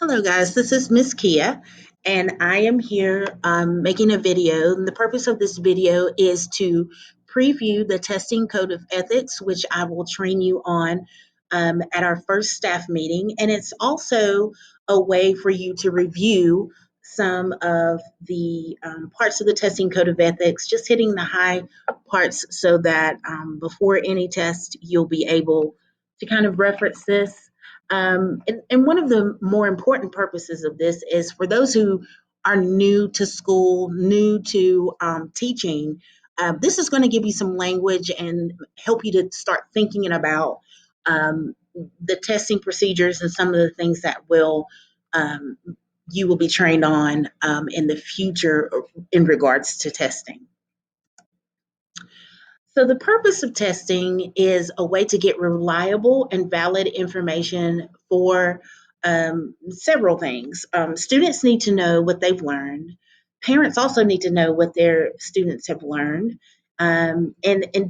Hello, guys. This is Miss Kia, and I am here making a video. And the purpose of this video is to preview the testing code of ethics, which I will train you on at our first staff meeting. And it's also a way for you to review some of the parts of the testing code of ethics, just hitting the high parts so that before any test, you'll be able to kind of reference this and one of the more important purposes of this is for those who are new to school, new to teaching. This is going to give you some language and help you to start thinking about um, the testing procedures and some of the things that um, you will be trained on in the future in regards to testing. So, the purpose of testing is a way to get reliable and valid information for several things. Students need to know what they've learned. Parents also need to know what their students have learned. And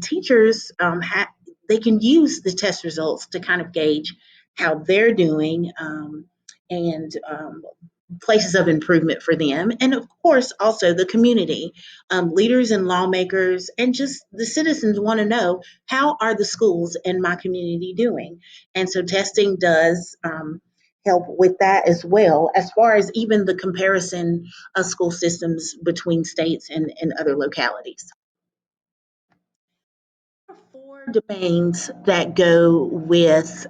teachers, they can use the test results to kind of gauge how they're doing and places of improvement for them. And of course, also the community, leaders and lawmakers, and just the citizens want to know how are the schools in my community doing. And so testing does help with that as well, as far as even the comparison of school systems between states and other localities. Four domains that go with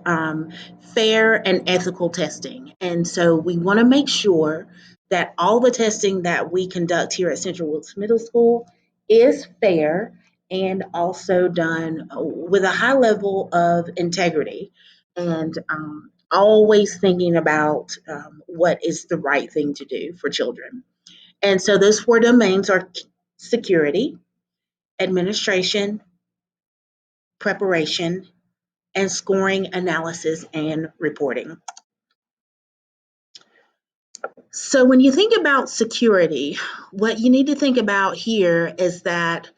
fair and ethical testing. And so we want to make sure that all the testing that we conduct here at Central Wilkes Middle School is fair and also done with a high level of integrity and always thinking about what is the right thing to do for children. And so those four domains are security, administration, preparation, and scoring analysis and reporting. So, when you think about security, what you need to think about here is that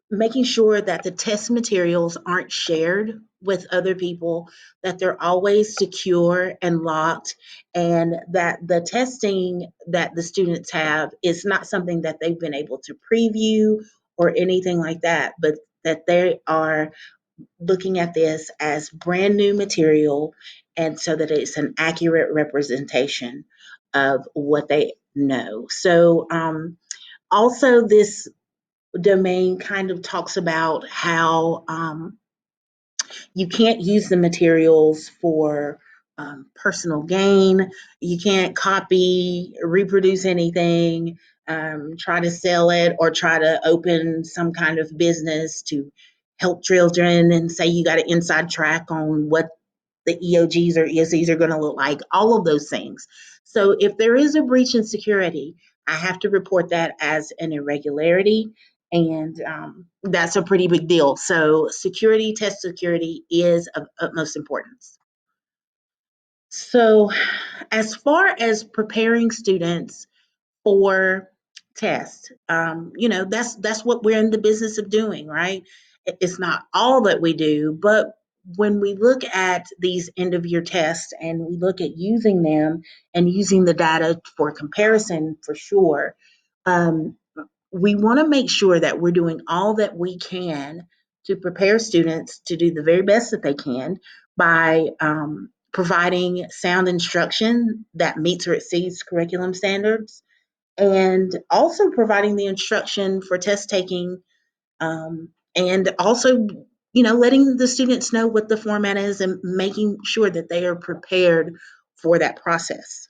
making sure that the test materials aren't shared with other people, that they're always secure and locked, and that the testing that the students have is not something that they've been able to preview or anything like that, but that they are looking at this as brand new material and so that it's an accurate representation of what they know. So, also, this domain kind of talks about how you can't use the materials for personal gain. You can't copy, reproduce anything, try to sell it, or try to open some kind of business to help children and say you got an inside track on what the EOGs or ESCs are going to look like, all of those things. So if there is a breach in security, I have to report that as an irregularity, and that's a pretty big deal. So security, test security is of utmost importance. So as far as preparing students for tests, that's what we're in the business of doing, right? It's not all that we do, but when we look at these end of year tests and we look at using them and using the data for comparison for sure, um, we want to make sure that we're doing all that we can to prepare students to do the very best that they can by providing sound instruction that meets or exceeds curriculum standards, and also providing the instruction for test taking, and also letting the students know what the format is and making sure that they are prepared for that process.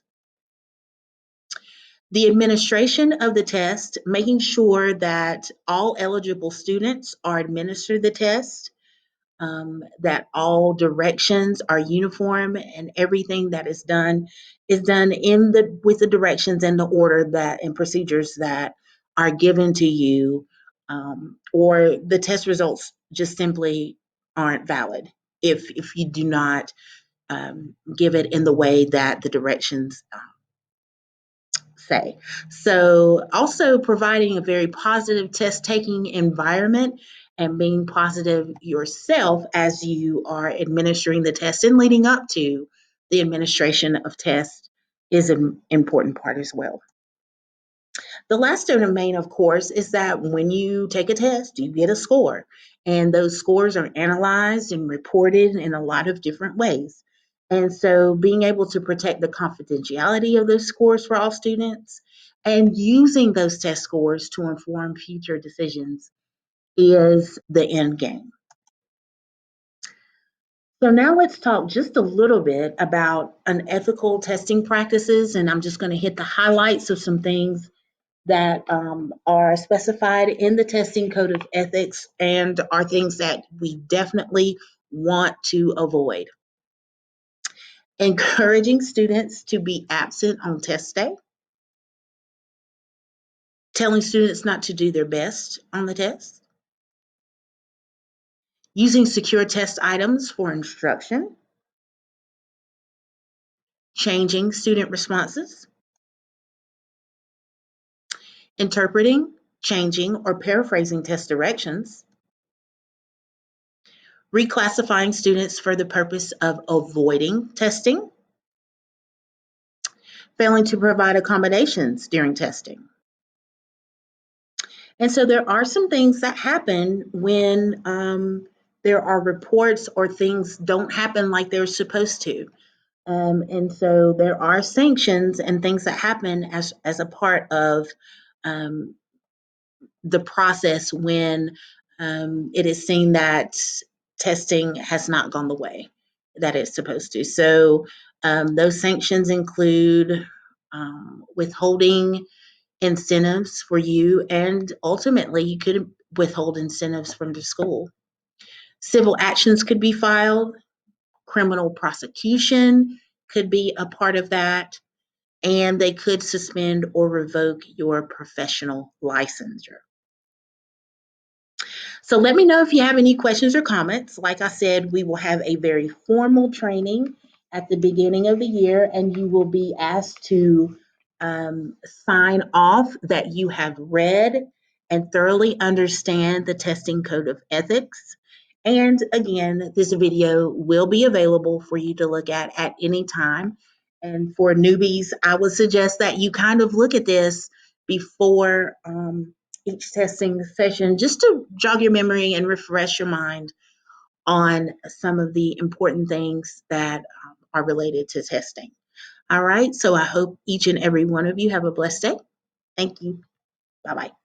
The administration of the test, making sure that all eligible students are administered the test, that all directions are uniform, and everything that is done in the with the directions and the order that and procedures that are given to you, or the test results just simply aren't valid if you do not give it in the way that the directions say. So, also providing a very positive test taking environment and being positive yourself as you are administering the test and leading up to the administration of tests is an important part as well. The last domain, of course, is that when you take a test, you get a score, and those scores are analyzed and reported in a lot of different ways. And so, being able to protect the confidentiality of those scores for all students and using those test scores to inform future decisions is the end game. So now let's talk just a little bit about unethical testing practices, and I'm just going to hit the highlights of some things that are specified in the testing code of ethics and are things that we definitely want to avoid. Encouraging students to be absent on test day, telling students not to do their best on the test, using secure test items for instruction, changing student responses, interpreting, changing, or paraphrasing test directions, reclassifying students for the purpose of avoiding testing, failing to provide accommodations during testing. And so there are some things that happen when there are reports or things don't happen like they're supposed to. And so there are sanctions and things that happen as a part of um, the process when it is seen that testing has not gone the way that it's supposed to. So those sanctions include withholding incentives for you, and ultimately, you could withhold incentives from the school. Civil actions could be filed, criminal prosecution could be a part of that, and they could suspend or revoke your professional licensure. So let me know if you have any questions or comments. Like I said, we will have a very formal training at the beginning of the year, and you will be asked to sign off that you have read and thoroughly understand the testing code of ethics. And again, this video will be available for you to look at any time. And for newbies, I would suggest that you kind of look at this before each testing session just to jog your memory and refresh your mind on some of the important things that are related to testing. All right, so I hope each and every one of you have a blessed day. Thank you. Bye bye.